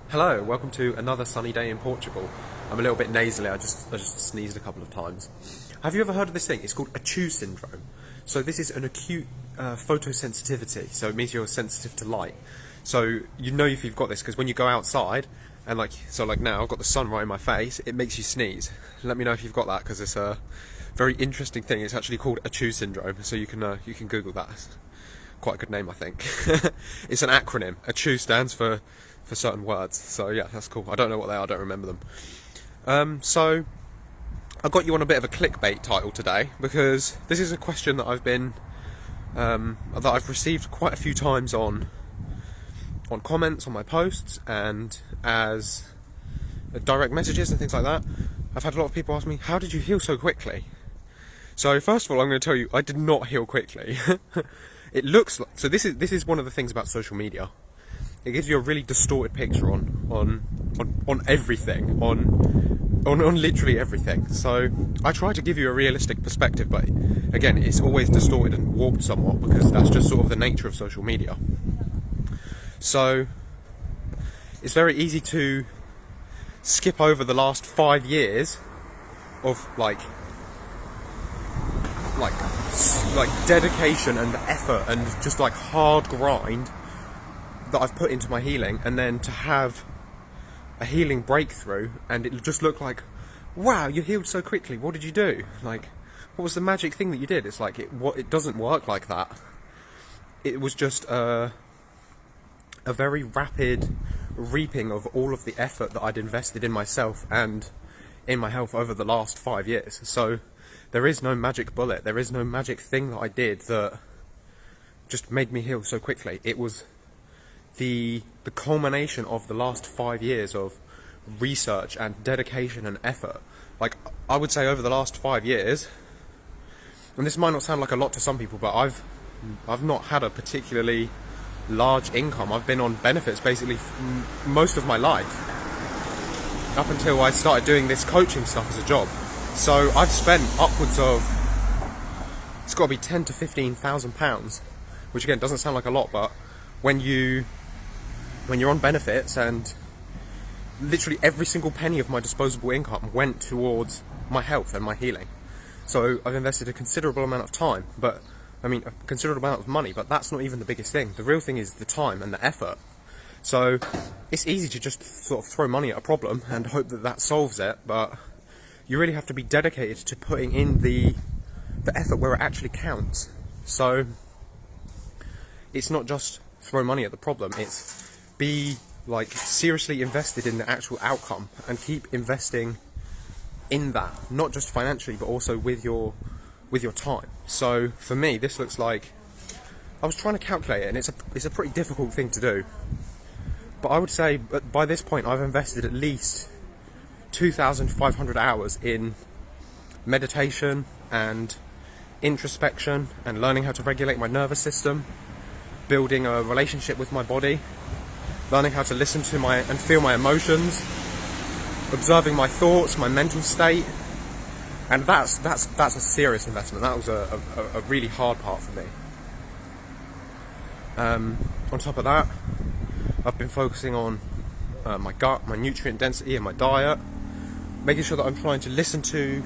Hello, welcome to another sunny day in Portugal. I'm a little bit nasally, I just sneezed a couple of times. Have you ever heard of this thing? It's called ACHO syndrome. So this is an acute photosensitivity, so it means you're sensitive to light. So you know if you've got this because when you go outside, and like now, I've got the sun right in my face, it makes you sneeze. Let me know if you've got that because it's a very interesting thing. It's actually called ACHO syndrome, so you can Google that. It's quite a good name, I think. It's an acronym. ACHO stands for certain words, so yeah, that's cool. I don't know what they are, I don't remember them. So I got you on a bit of a clickbait title today because this is a question that I've received quite a few times on comments on my posts and as direct messages and things like that. I've had a lot of people ask me, how did you heal so quickly? So first of all, I'm going to tell you, I did not heal quickly. It looks like, so this is one of the things about social media. It gives you a really distorted picture on everything, on literally everything. So I try to give you a realistic perspective, but again, it's always distorted and warped somewhat because that's just sort of the nature of social media. So it's very easy to skip over the last 5 years of like dedication and effort and just like hard grind that I've put into my healing, and then to have a healing breakthrough and it just looked like, wow, you healed so quickly, what did you do? Like, what was the magic thing that you did? It's like, it doesn't work like that. It was just a very rapid reaping of all of the effort that I'd invested in myself and in my health over the last 5 years. So there is no magic bullet, there is no magic thing that I did that just made me heal so quickly. It was the culmination of the last 5 years of research and dedication and effort. Like, I would say over the last 5 years, and this might not sound like a lot to some people, but I've not had a particularly large income. I've been on benefits basically most of my life, up until I started doing this coaching stuff as a job. So I've spent upwards of, it's got to be £10,000 to £15,000, which again doesn't sound like a lot, but when you're on benefits, and literally every single penny of my disposable income went towards my health and my healing. So I've invested a considerable amount of time, a considerable amount of money, but that's not even the biggest thing. The real thing is the time and the effort. So it's easy to just sort of throw money at a problem and hope that that solves it, but you really have to be dedicated to putting in the effort where it actually counts. So it's not just throw money at the problem, it's be like seriously invested in the actual outcome and keep investing in that, not just financially but also with your time. So for me, this looks like, I was trying to calculate it, and it's a pretty difficult thing to do, but I would say by this point I've invested at least 2,500 hours in meditation and introspection and learning how to regulate my nervous system, building a relationship with my body, learning how to listen to and feel my emotions, observing my thoughts, my mental state, and that's a serious investment. That was a really hard part for me. On top of that, I've been focusing on my gut, my nutrient density, and my diet, making sure that I'm trying to listen to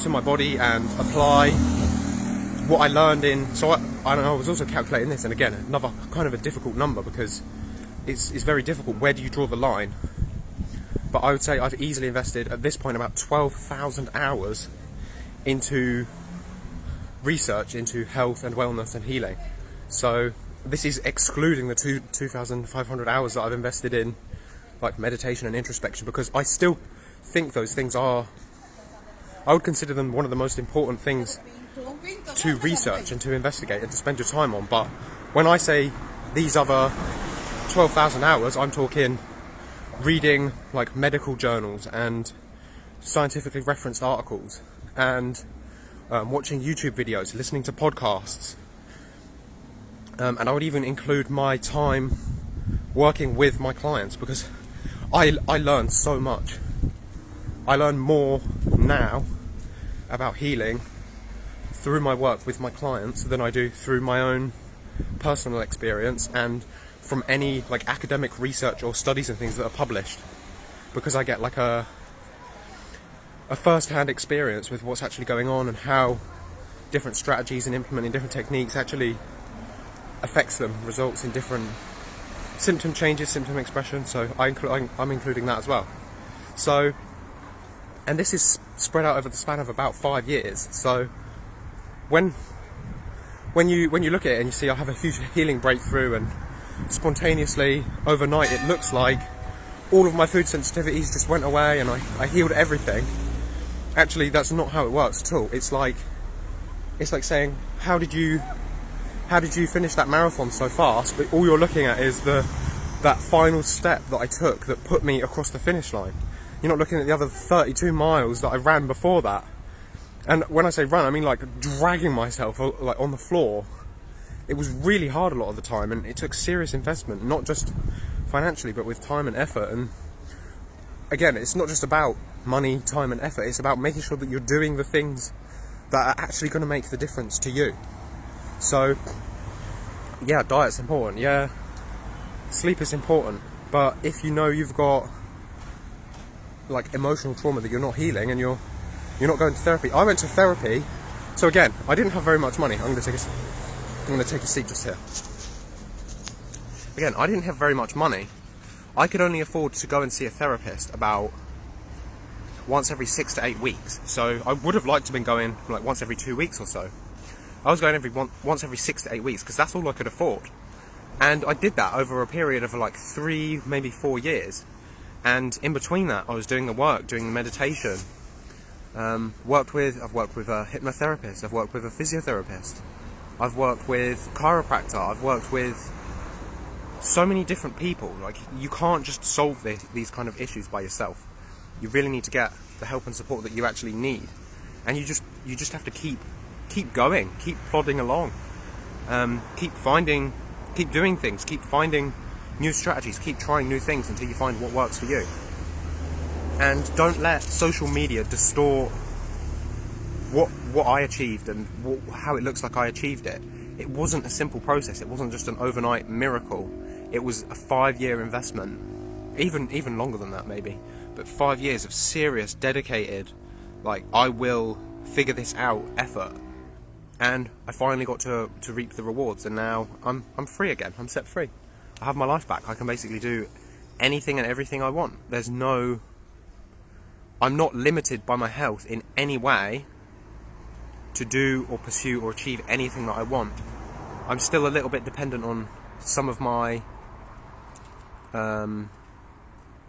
my body and apply what I learned in. So I don't know, I was also calculating this, and again, another kind of a difficult number because it's very difficult. Where do you draw the line? But I would say I've easily invested at this point about 12,000 hours into research into health and wellness and healing. So this is excluding the 2,500 hours that I've invested in like meditation and introspection, because I still think those things I would consider them one of the most important things to research and to investigate and to spend your time on. But when I say these other 12,000 hours, I'm talking reading like medical journals and scientifically referenced articles, and watching YouTube videos, listening to podcasts, and I would even include my time working with my clients, because I learn so much. I learn more now about healing through my work with my clients than I do through my own personal experience and from any like academic research or studies and things that are published, because I get like a first-hand experience with what's actually going on and how different strategies and implementing different techniques actually affects them, results in different symptom changes, symptom expression. So I'm including that as well. So, and this is spread out over the span of about 5 years. So when you look at it and you see I have a huge healing breakthrough, and spontaneously overnight it looks like all of my food sensitivities just went away and I healed everything. Actually, that's not how it works at all. It's like saying, how did you finish that marathon so fast? But all you're looking at is that final step that I took that put me across the finish line. You're not looking at the other 32 miles that I ran before that. And when I say run, I mean like dragging myself like on the floor. It was really hard a lot of the time, and it took serious investment, not just financially, but with time and effort. And again, it's not just about money, time and effort. It's about making sure that you're doing the things that are actually going to make the difference to you. So yeah, diet's important, yeah, sleep is important, but if you know you've got like emotional trauma that you're not healing and you're not going to therapy. I went to therapy, so again, I didn't have very much money. I'm going to take a seat just here. Again, I didn't have very much money. I could only afford to go and see a therapist about once every 6 to 8 weeks. So I would have liked to have been going like once every 2 weeks or so. I was going once every 6 to 8 weeks because that's all I could afford. And I did that over a period of like 3, maybe 4 years. And in between that, I was doing the work, doing the meditation. I've worked with a hypnotherapist, I've worked with a physiotherapist, I've worked with a chiropractor, I've worked with so many different people. Like, you can't just solve these kind of issues by yourself. You really need to get the help and support that you actually need. And you just have to keep going, keep plodding along, keep doing things, keep finding new strategies, keep trying new things until you find what works for you. And don't let social media distort what I achieved and how it looks like I achieved it. It wasn't a simple process. It wasn't just an overnight miracle. It was a 5-year investment, even longer than that maybe, but 5 years of serious, dedicated, like, I will figure this out effort. And I finally got to reap the rewards, and now I'm free again. I'm set free. I have my life back. I can basically do anything and everything I want. I'm not limited by my health in any way to do or pursue or achieve anything that I want. I'm still a little bit dependent on some of my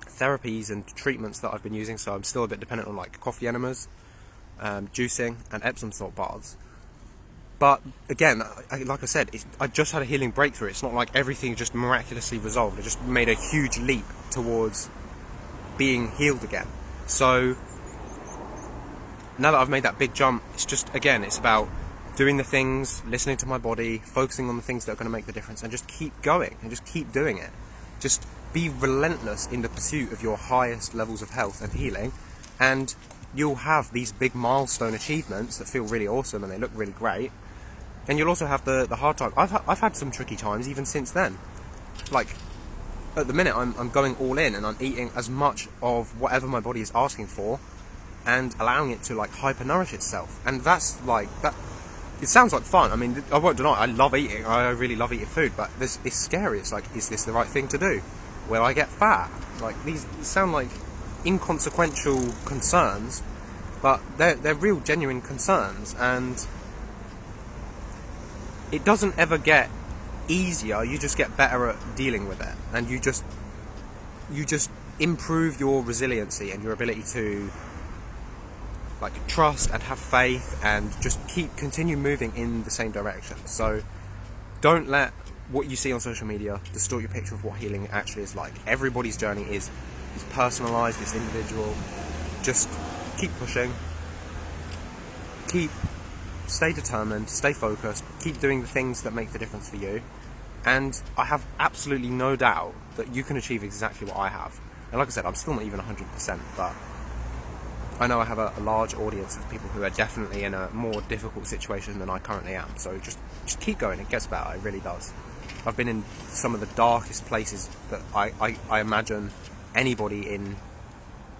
therapies and treatments that I've been using, so I'm still a bit dependent on like coffee enemas, juicing and Epsom salt baths. But again, like I said, I just had a healing breakthrough. It's not like everything just miraculously resolved. I just made a huge leap towards being healed again. So now that I've made that big jump, it's about doing the things, listening to my body, focusing on the things that are going to make the difference, and just keep going and just keep doing it. Just be relentless in the pursuit of your highest levels of health and healing, and you'll have these big milestone achievements that feel really awesome and they look really great. And you'll also have the hard time. I've had some tricky times even since then. Like, at the minute I'm going all in and I'm eating as much of whatever my body is asking for and allowing it to like hyper-nourish itself. And that's like, that. It sounds like fun. I mean, I won't deny I love eating. I really love eating food, but it's scary. It's like, is this the right thing to do? Will I get fat? Like, these sound like inconsequential concerns, but they're real, genuine concerns, and it doesn't ever get easier. You just get better at dealing with it, and you just improve your resiliency and your ability to like trust and have faith and just continue moving in the same direction. So don't let what you see on social media distort your picture of what healing actually is like. Everybody's journey is personalized, it's individual. Just keep pushing, stay determined, stay focused, keep doing the things that make the difference for you, and I have absolutely no doubt that you can achieve exactly what I have. And like I said, I'm still not even 100%, but I know I have a large audience of people who are definitely in a more difficult situation than I currently am. So just keep going, it gets better, it really does. I've been in some of the darkest places that I imagine anybody in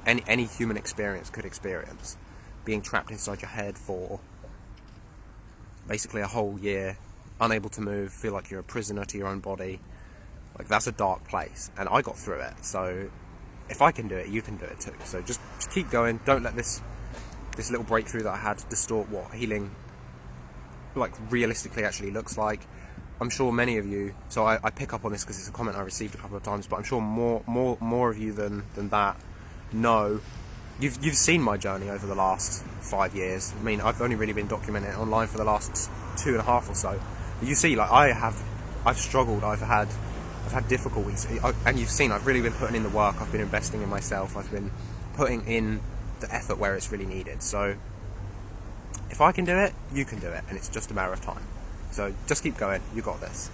any human experience could experience. Being trapped inside your head for basically a whole year, unable to move, feel like you're a prisoner to your own body. Like, that's a dark place, and I got through it. So if I can do it, you can do it too. So just keep going. Don't let this little breakthrough that I had distort what healing, like, realistically actually looks like. I'm sure many of you, so I pick up on this because it's a comment I received a couple of times, but I'm sure more of you than that know. You've seen my journey over the last 5 years. I mean, I've only really been documenting it online for the last 2.5 or so. But you see, like, I've struggled. I've had difficulties, and you've seen I've really been putting in the work. I've been investing in myself. I've been putting in the effort where it's really needed. So if I can do it, you can do it, and it's just a matter of time. So just keep going. You got this.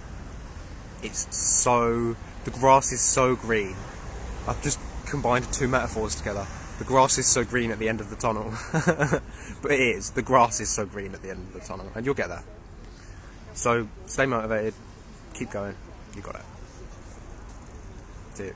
The grass is so green. I've just combined 2 metaphors together. The grass is so green at the end of the tunnel. But it is. The grass is so green at the end of the tunnel, and you'll get there. So stay motivated. Keep going. You got it. See you.